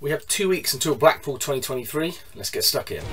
We have 2 weeks until Blackpool 2023. Let's get stuck in.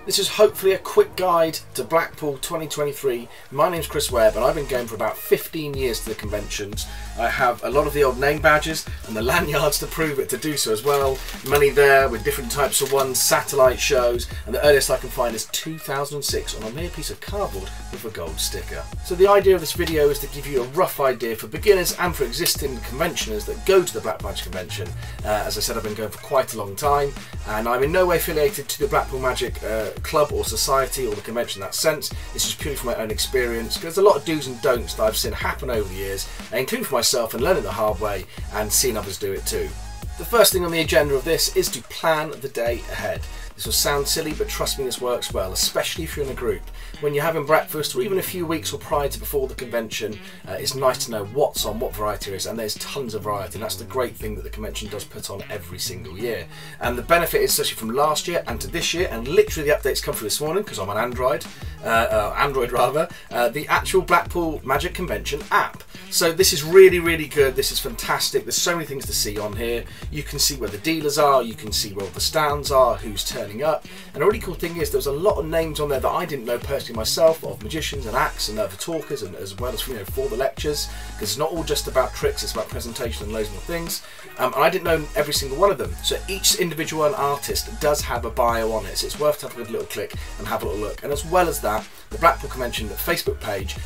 This is hopefully a quick guide to Blackpool 2023. My name's Chris Webb and I've been going for about 15 years to the conventions. I have a lot of the old name badges and the lanyards to prove it to do so as well. Money there with different types of ones, satellite shows, and the earliest I can find is 2006 on a mere piece of cardboard with a gold sticker. So the idea of this video is to give you a rough idea for beginners and for existing conventioners that go to the Blackpool Magic Convention. As I said, I've been going for quite a long time and I'm in no way affiliated to the Blackpool Magic club or society or the convention in that sense. This is purely from my own experience because there's a lot of do's and don'ts that I've seen happen over the years, including for myself and learning the hard way and seeing others do it too. The first thing on the agenda of this is to plan the day ahead. This will sound silly, but trust me, this works well, especially if you're in a group. When you're having breakfast or even a few weeks or prior to before the convention, it's nice to know what's on, what variety there is, and there's tons of variety, and that's the great thing that the convention does put on every single year. And the benefit is, especially from last year and to this year, and literally the updates come through this morning because I'm on Android rather, the actual Blackpool Magic Convention app. So this is really, really good. This is fantastic. There's so many things to see on here. You can see where the dealers are, you can see where all the stands are, who's turning up. And a really cool thing is there's a lot of names on there that I didn't know personally myself, of magicians and acts and other talkers, and as well as, you know, for the lectures, because it's not all just about tricks, it's about presentation and loads more things. And I didn't know every single one of them. So each individual artist does have a bio on it, so it's worth to have a good little click and have a little look. And as well as that, the Blackpool Convention Facebook page,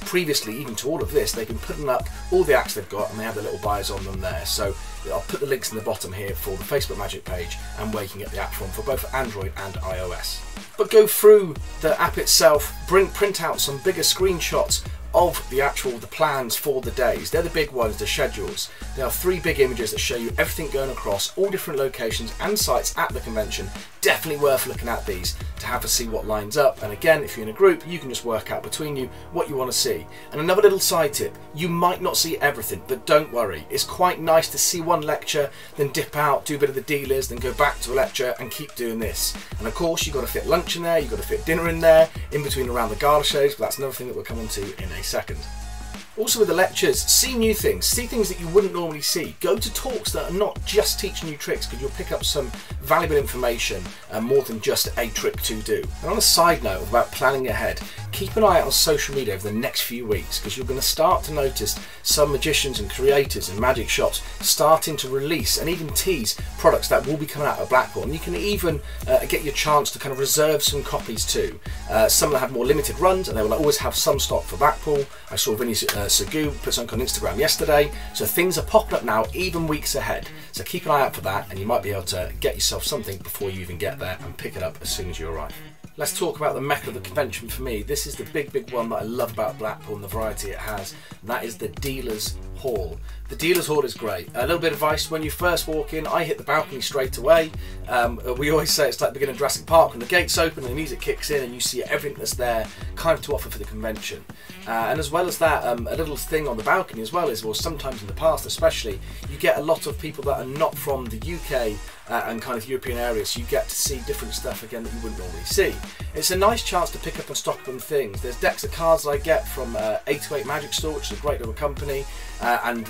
previously even to all of this, they've been putting up all the acts they've got and they have their little bios on them there. So I'll put the links in the bottom here for the Facebook Magic page and where you can get the app from for both Android and iOS. But go through the app itself, print out some bigger screenshots of the plans for the days. They're the big ones, the schedules. There are 3 big images that show you everything going across all different locations and sites at the convention. Definitely worth looking at these to have to see what lines up. And again, if you're in a group, you can just work out between you what you want to see. And another little side tip, you might not see everything, but don't worry. It's quite nice to see one lecture, then dip out, do a bit of the dealers, then go back to a lecture and keep doing this. And of course, you've got to fit lunch in there, you've got to fit dinner in there, in between around the gala shows, but that's another thing that we'll come on to in a second. Also with the lectures, see new things, see things that you wouldn't normally see. Go to talks that are not just teaching you tricks, because you'll pick up some valuable information more than just a trick to do. And on a side note about planning ahead, keep an eye out on social media over the next few weeks, because you're going to start to notice some magicians and creators and magic shops starting to release and even tease products that will be coming out of Blackpool. And you can even get your chance to kind of reserve some copies too. Some that have more limited runs and they will always have some stock for Blackpool. I saw Vinny Sagoo put something on Instagram yesterday, so things are popping up now even weeks ahead, so keep an eye out for that and you might be able to get yourself something before you even get there and pick it up as soon as you arrive. Let's talk about the mecca of the convention for me. This is the big one that I love about Blackpool and the variety it has, and that is the Dealers Hall. The Dealers Hall is great. A little bit of advice, when you first walk in, I hit the balcony straight away. We always say it's like the beginning of Jurassic Park, when the gates open and the music kicks in and you see everything that's there kind of to offer for the convention. And as well as that, a little thing on the balcony as well is, well, sometimes in the past especially, you get a lot of people that are not from the UK and kind of European areas, so you get to see different stuff again that you wouldn't normally see. It's a nice chance to pick up and stock up on things. There's decks of cards that I get from 808 Magic Store, which is a great little company, and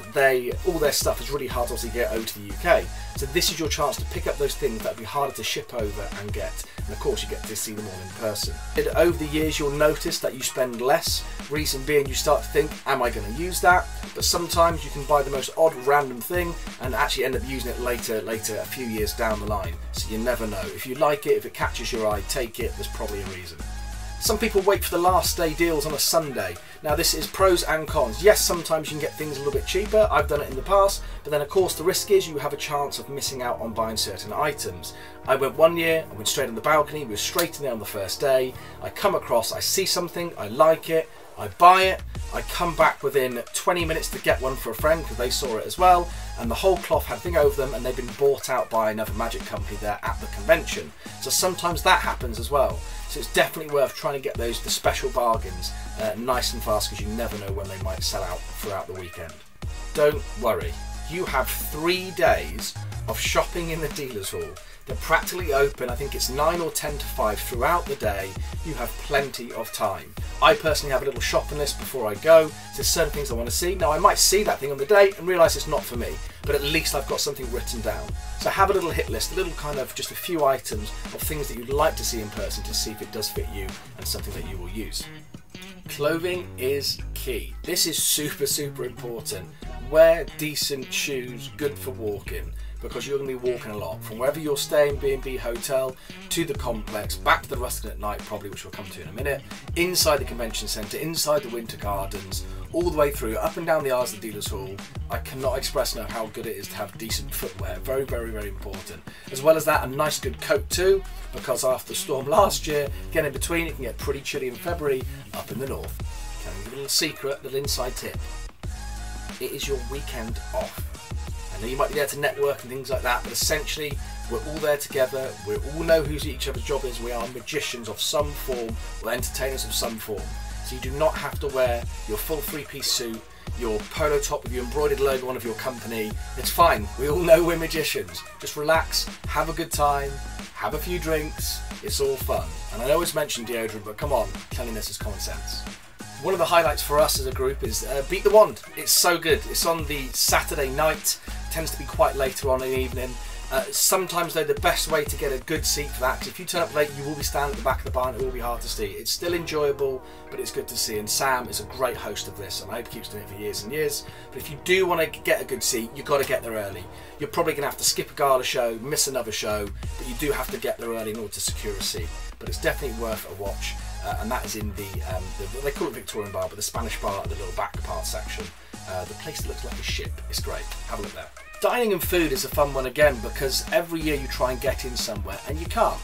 all their stuff is really hard to obviously get over to the UK. So this is your chance to pick up those things that would be harder to ship over and get. And of course you get to see them all in person. Over the years you'll notice that you spend less. Reason being, you start to think, am I going to use that? But sometimes you can buy the most odd random thing and actually end up using it later a few years down the line. So you never know. If you like it, if it catches your eye, take it. There's probably a reason. Some people wait for the last day deals on a Sunday. Now this is pros and cons. Yes, sometimes you can get things a little bit cheaper. I've done it in the past, but then of course the risk is you have a chance of missing out on buying certain items. I went one year, I went straight on the balcony, we were straight in there on the first day. I come across, I see something, I like it, I buy it, I come back within 20 minutes to get one for a friend because they saw it as well, and the whole cloth had a thing over them and they've been bought out by another magic company there at the convention. So sometimes that happens as well. So it's definitely worth trying to get the special bargains nice and fast, because you never know when they might sell out throughout the weekend. Don't worry, you have 3 days of shopping in the dealers hall. They're practically open, I think it's 9 or 10 to 5 throughout the day. You have plenty of time. I personally have a little shopping list before I go. There's certain things I want to see. Now I might see that thing on the day and realise it's not for me, but at least I've got something written down. So have a little hit list, a little kind of just a few items of things that you'd like to see in person to see if it does fit you and something that you will use. Clothing is key. This is super important. Wear decent shoes, good for walking, because you're going to be walking a lot from wherever you're staying, B&B hotel, to the complex, back to the Ruskin at night probably, which we'll come to in a minute, inside the convention centre, inside the winter gardens, all the way through, up and down the aisles of the dealers hall. I cannot express enough how good it is to have decent footwear. Very important. As well as that, a nice good coat too, because after the storm last year, getting in between, it can get pretty chilly in February up in the north. Can I give you a little secret, a little inside tip? It is your weekend off. I know you might be there to network and things like that, but essentially we're all there together, we all know who each other's job is, we are magicians of some form, or entertainers of some form. So you do not have to wear your full 3-piece suit, your polo top with your embroidered logo on of your company. It's fine, we all know we're magicians. Just relax, have a good time, have a few drinks, it's all fun. And I always mention deodorant, but come on, cleanliness is common sense. One of the highlights for us as a group is Beat the Wand. It's so good. It's on the Saturday night, tends to be quite later on in the evening. Sometimes though the best way to get a good seat for that, because if you turn up late you will be standing at the back of the bar and it will be hard to see. It's still enjoyable, but it's good to see, and Sam is a great host of this and I hope he keeps doing it for years and years. But if you do want to get a good seat, you've got to get there early. You're probably going to have to skip a gala show, miss another show, but you do have to get there early in order to secure a seat. But it's definitely worth a watch, and that is in the they call it Victorian bar, but the Spanish bar at the little back part section. The place that looks like a ship. It's great. Have a look there. Dining and food is a fun one again, because every year you try and get in somewhere and you can't.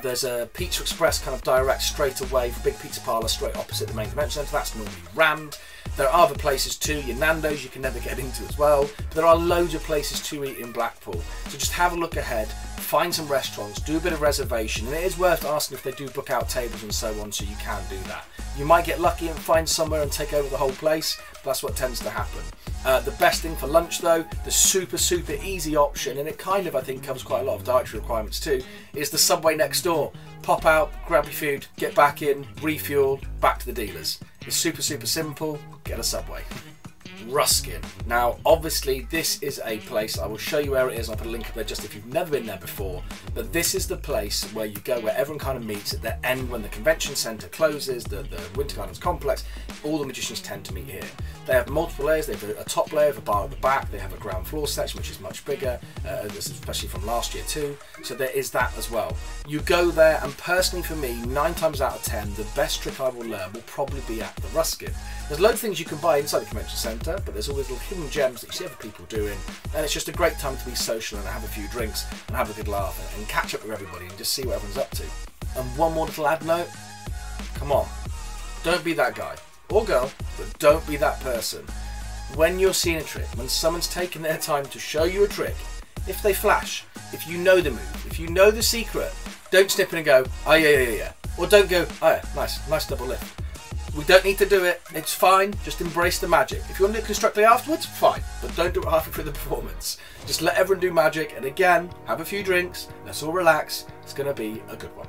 There's a Pizza Express kind of direct straight away for Big Pizza Parlour straight opposite the main convention centre. That's normally rammed. There are other places too, your Nando's you can never get into as well, but there are loads of places to eat in Blackpool. So just have a look ahead, find some restaurants, do a bit of reservation, and it is worth asking if they do book out tables and so on, so you can do that. You might get lucky and find somewhere and take over the whole place, but that's what tends to happen. The best thing for lunch though, the super easy option, and it kind of I think covers quite a lot of dietary requirements too, is the Subway next door. Pop out, grab your food, get back in, refuel, back to the dealers. It's super simple, get a Subway. Ruskin. Now obviously this is a place, I will show you where it is, I'll put a link up there just if you've never been there before, but this is the place where you go, where everyone kind of meets at the end when the convention centre closes, the Winter Gardens complex. All the magicians tend to meet here. They have multiple layers. They have a top layer of a bar at the back, they have a ground floor section which is much bigger, especially from last year too, so there is that as well. You go there, and personally for me, 9 times out of 10 the best trick I will learn will probably be at the Ruskin. There's loads of things you can buy inside the convention centre, but there's always little hidden gems that you see other people doing, and it's just a great time to be social and have a few drinks and have a good laugh and catch up with everybody and just see what everyone's up to. And one more little ad note, come on, don't be that guy or girl, but don't be that person. When you're seeing a trick, when someone's taking their time to show you a trick, if they flash, if you know the move, if you know the secret, don't snip in and go, oh yeah, or don't go, oh yeah, nice double lift. We don't need to do it, it's fine, just embrace the magic. If you want to do it constructively afterwards, fine, but don't do it halfway through the performance. Just let everyone do magic, and again, have a few drinks, let's all relax, it's going to be a good one.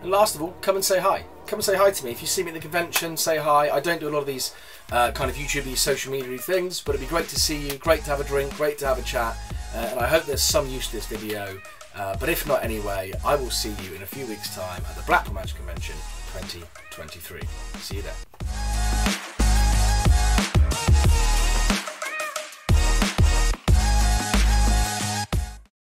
And last of all, come and say hi. Come and say hi to me. If you see me at the convention, say hi. I don't do a lot of these kind of YouTube-y, social media things, but it'd be great to see you, great to have a drink, great to have a chat, and I hope there's some use to this video, but if not anyway, I will see you in a few weeks' time at the Blackpool Magic Convention 2023. See you there.